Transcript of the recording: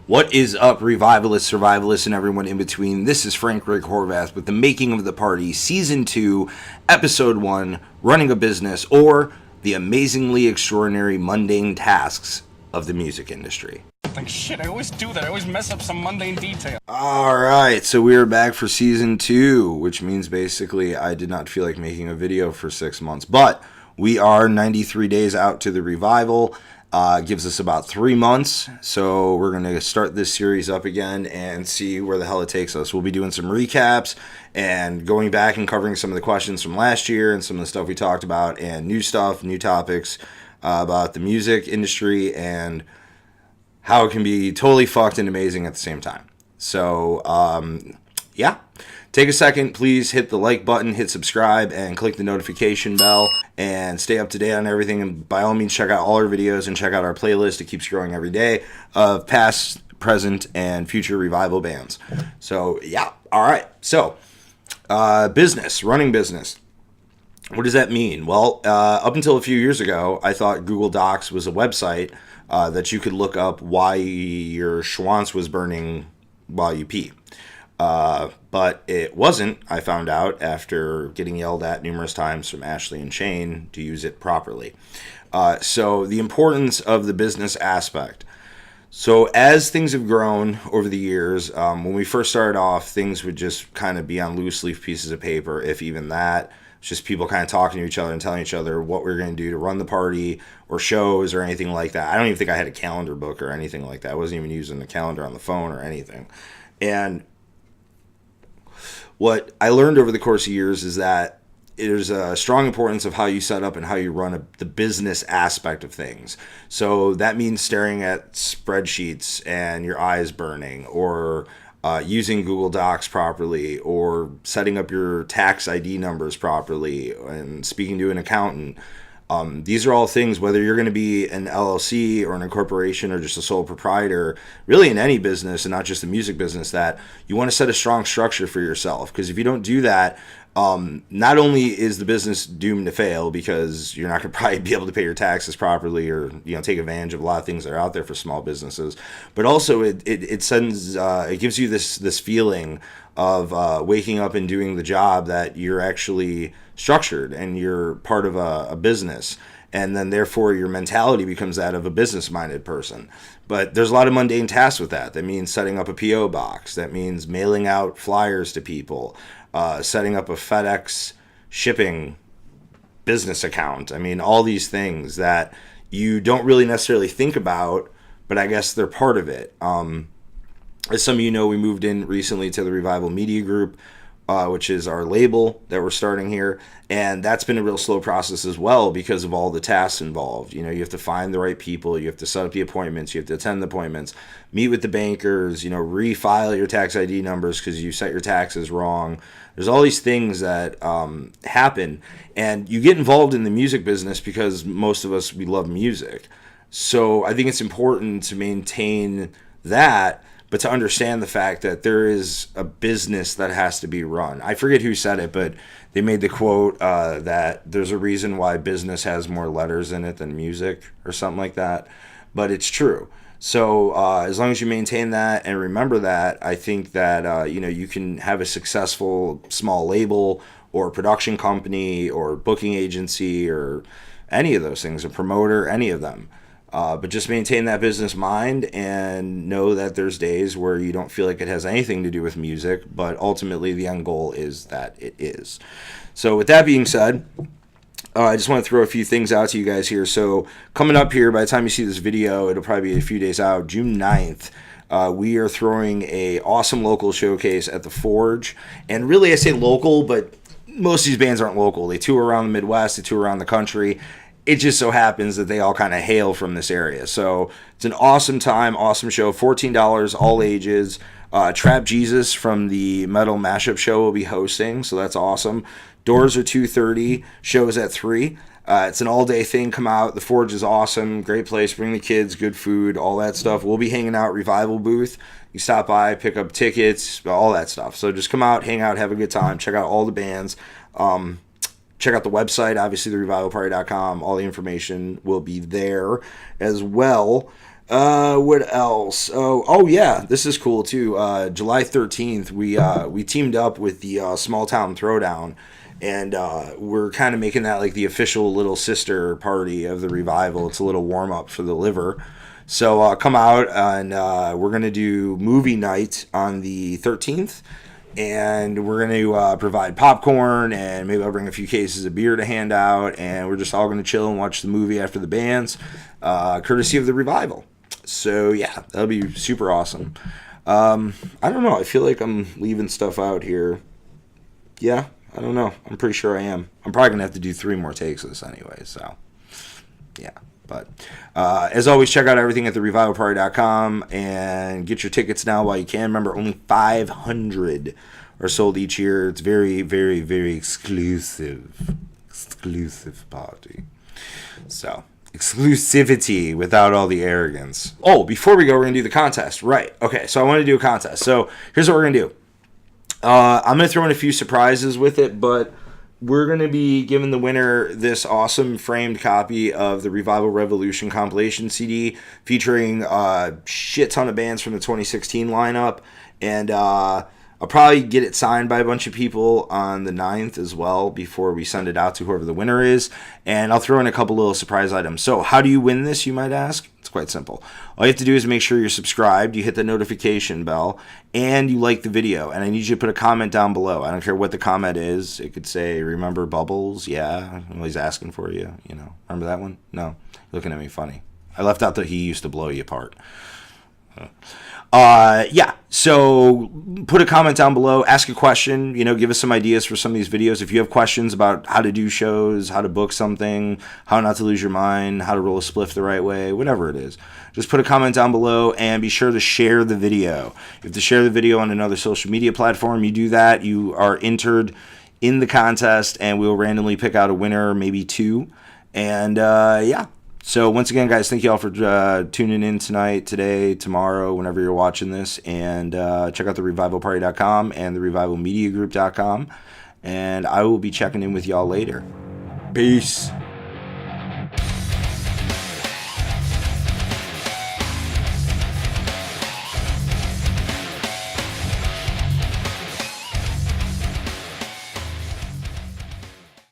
What is up, revivalists, survivalists, and everyone in between? This is Frank Rick Horvath with The Making of the Party, Season 2, Episode 1, Running a Business, or The Amazingly Extraordinary Mundane Tasks of the Music Industry. Like shit, I always do that. I always mess up some mundane detail. Alright, so we are back for Season 2, which means basically I did not feel like making a video for 6 months. But we are 93 days out to the revival. Gives us about 3 months, so we're going to start this series up again and see where the hell it takes us. We'll be doing some recaps and going back and covering some of the questions from last year and some of the stuff we talked about and new stuff, new topics about the music industry and how it can be totally fucked and amazing at the same time. So, yeah. Take a second, please hit the like button, hit subscribe, and click the notification bell, and stay up to date on everything. And by all means, check out all our videos and check out our playlist. It keeps growing every day of past, present, and future revival bands. So, yeah. All right. So, business, running business. What does that mean? Well, up until a few years ago, I thought Google Docs was a website that you could look up why your schwanz was burning while you pee. But it wasn't, I found out after getting yelled at numerous times from Ashley and Shane to use it properly. So the importance of the business aspect. So as things have grown over the years, when we first started off, things would just kind of be on loose leaf pieces of paper, if even that. It's just people kind of talking to each other and telling each other what we're going to do to run the party or shows or anything like that. I don't even think I had a calendar book or anything like that. I wasn't even using the calendar on the phone or anything. And what I learned over the course of years is that there's a strong importance of how you set up and how you run the business aspect of things. So that means staring at spreadsheets and your eyes burning, or using Google Docs properly, or setting up your tax ID numbers properly, and speaking to an accountant. These are all things, whether you're going to be an LLC or an incorporation or just a sole proprietor, really in any business and not just the music business, that you want to set a strong structure for yourself. Because if you don't do that, not only is the business doomed to fail because you're not going to probably be able to pay your taxes properly or take advantage of a lot of things that are out there for small businesses, but also it sends it gives you this feeling of waking up and doing the job that you're actually structured and you're part of a business, and then therefore your mentality becomes that of a business-minded person. But there's a lot of mundane tasks with that. That means setting up a PO box. That means mailing out flyers to people, setting up a FedEx shipping business account. I mean, all these things that you don't really necessarily think about, but I guess they're part of it. As some of you know, we moved in recently to the Revival Media Group, which is our label that we're starting here. And that's been a real slow process as well because of all the tasks involved. You have to find the right people. You have to set up the appointments. You have to attend the appointments, meet with the bankers, refile your tax ID numbers because you set your taxes wrong. There's all these things that happen. And you get involved in the music business because most of us, we love music. So I think it's important to maintain that, but to understand the fact that there is a business that has to be run. I forget who said it, but they made the quote that there's a reason why business has more letters in it than music or something like that. But it's true. So as long as you maintain that and remember that, I think that you can have a successful small label or production company or booking agency or any of those things, a promoter, any of them. But just maintain that business mind and know that there's days where you don't feel like it has anything to do with music, but ultimately the end goal is that it is. So with that being said, I just want to throw a few things out to you guys here. So coming up here, by the time you see this video, it'll probably be a few days out, June 9th. We are throwing a awesome local showcase at the Forge. And really I say local, but most of these bands aren't local. They tour around the Midwest, they tour around the country. It just so happens that they all kind of hail from this area. So it's an awesome time, awesome show. $14, all ages. Trap Jesus from the Metal Mashup Show will be hosting, so that's awesome. Doors are 2:30, shows at 3. It's an all-day thing. Come out. The Forge is awesome. Great place. Bring the kids, good food, all that stuff. We'll be hanging out Revival booth. You stop by, pick up tickets, all that stuff. So just come out, hang out, have a good time. Check out all the bands. Check out the website, obviously, therevivalparty.com. All the information will be there as well. What else? Oh yeah, this is cool too. July 13th, we teamed up with the Small Town Throwdown, and we're kind of making that like the official little sister party of the revival. It's a little warm up for the liver. So come out and we're gonna do movie night on the 13th, and we're going to provide popcorn, and maybe I'll bring a few cases of beer to hand out, and we're just all going to chill and watch the movie after the bands, courtesy of the revival. So yeah, that'll be super awesome. I don't know. I feel like I'm leaving stuff out here. Yeah, I don't know. I'm pretty sure I am. I'm probably going to have to do 3 more takes of this anyway, so yeah. But as always, check out everything at therevivalparty.com and get your tickets now while you can. Remember, only 500 are sold each year. It's very, very, very exclusive party. So, exclusivity without all the arrogance. Oh, before we go, we're going to do the contest. Right. Okay, so I want to do a contest. So, here's what we're going to do. I'm going to throw in a few surprises with it, but we're going to be giving the winner this awesome framed copy of the Revival Revolution compilation CD featuring a shit ton of bands from the 2016 lineup. And I'll probably get it signed by a bunch of people on the 9th as well before we send it out to whoever the winner is. And I'll throw in a couple little surprise items. So how do you win this, you might ask? It's quite simple. All you have to do is make sure you're subscribed, you hit the notification bell, and you like the video. And I need you to put a comment down below. I don't care what the comment is. It could say, remember Bubbles? Yeah, I'm always asking for you. You know, remember that one? No, you're looking at me funny. I left out that he used to blow you apart. Yeah, so put a comment down below, ask a question, give us some ideas for some of these videos. If you have questions about how to do shows, how to book something, how not to lose your mind, how to roll a spliff the right way, whatever it is, just put a comment down below and be sure to share the video. You have to share the video on another social media platform. You do that, you are entered in the contest, and we'll randomly pick out a winner, maybe 2. And yeah. So once again, guys, thank you all for tuning in tonight, today, tomorrow, whenever you're watching this. And check out therevivalparty.com and therevivalmediagroup.com. And I will be checking in with y'all later. Peace.